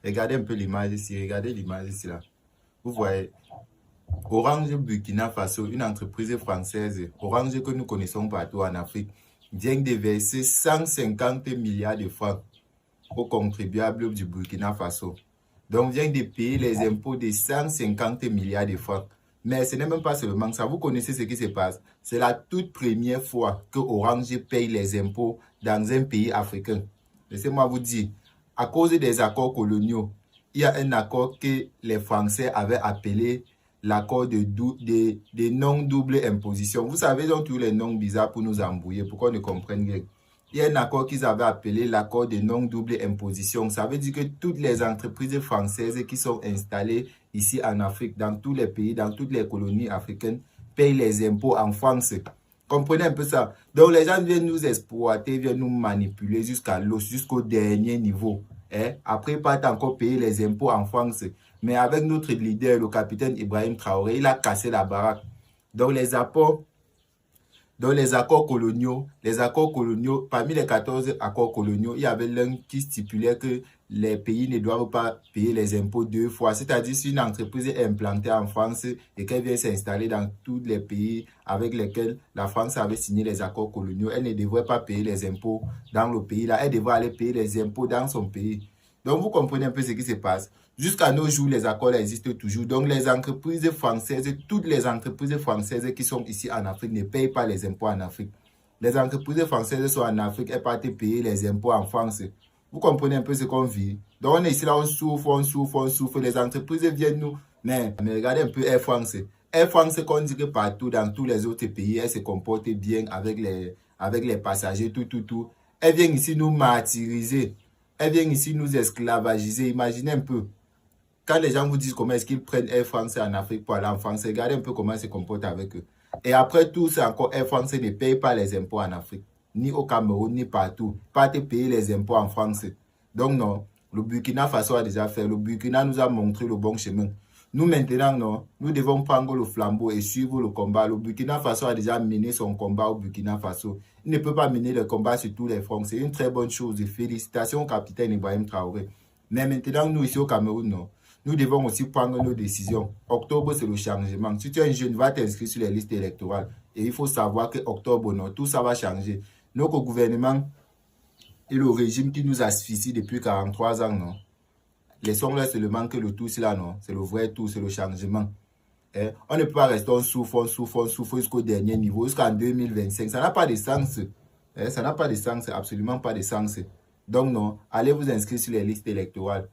Regardez un peu l'image ici, regardez l'image ici là. Vous voyez, Orange Burkina Faso, une entreprise française, Orange que nous connaissons partout en Afrique, vient de verser 150 milliards de francs aux contribuables du Burkina Faso. Donc, vient de payer les impôts de 150 milliards de francs. Mais ce n'est même pas seulement ça. Vous connaissez ce qui se passe. C'est la toute première fois que Orange paye les impôts dans un pays africain. Laissez-moi vous dire, à cause des accords coloniaux, il y a un accord que les Français avaient appelé l'accord de non-double imposition. Vous savez, ils ont tous les noms bizarres pour nous embrouiller, pour qu'on ne comprenne rien. Il y a un accord qu'ils avaient appelé l'accord de non-double imposition. Ça veut dire que toutes les entreprises françaises qui sont installées ici en Afrique, dans tous les pays, dans toutes les colonies africaines, payent les impôts en France. Comprenez un peu ça. Donc les gens viennent nous exploiter, viennent nous manipuler jusqu'à l'os, jusqu'au dernier niveau. Après, ils partent encore payer les impôts en France. Mais avec notre leader, le capitaine Ibrahim Traoré, il a cassé la baraque. Donc les accords coloniaux, parmi les 14 accords coloniaux, il y avait l'un qui stipulait que les pays ne doivent pas payer les impôts deux fois. C'est-à-dire, si une entreprise est implantée en France et qu'elle vient s'installer dans tous les pays avec lesquels la France avait signé les accords coloniaux, elle ne devrait pas payer les impôts dans le pays là. Elle devrait aller payer les impôts dans son pays. Donc, vous comprenez un peu ce qui se passe. Jusqu'à nos jours, les accords existent toujours. Donc, les entreprises françaises, toutes les entreprises françaises qui sont ici en Afrique ne payent pas les impôts en Afrique. Les entreprises françaises sont en Afrique et partent payer les impôts en France. Vous comprenez un peu ce qu'on vit. Donc, on est ici là, on souffre. Les entreprises viennent nous... Mais regardez un peu Air France. Air France, qu'on dit que partout, dans tous les autres pays, elle se comporte bien avec les passagers, tout. Elle vient ici nous martyriser. Elle vient ici nous esclavagiser. Imaginez un peu. Quand les gens vous disent comment est-ce qu'ils prennent Air France en Afrique pour aller en France, regardez un peu comment ils se comportent avec eux. Et après tout, c'est encore Air France ne paye pas les impôts en Afrique, ni au Cameroun, ni partout. Pas de payer les impôts en France. Donc non, le Burkina Faso a déjà fait. Le Burkina nous a montré le bon chemin. Nous maintenant, non, nous devons prendre le flambeau et suivre le combat. Le Burkina Faso a déjà mené son combat au Burkina Faso. Il ne peut pas mener le combat sur tous les fronts. C'est une très bonne chose. Félicitations au capitaine Ibrahim Traoré. Mais maintenant, nous ici au Cameroun, non. Nous devons aussi prendre nos décisions. Octobre, c'est le changement. Si tu es un jeune, va t'inscrire sur les listes électorales. Et il faut savoir que octobre, non, tout ça va changer. Notre gouvernement et le régime qui nous asphyxie depuis 43 ans, non. Laissons-leur seulement que le tout, c'est là, non. C'est le vrai tout, c'est le changement. On ne peut pas rester, on souffre jusqu'au dernier niveau, jusqu'en 2025. Ça n'a pas de sens. Ça n'a pas de sens, absolument pas de sens. Donc non, allez vous inscrire sur les listes électorales.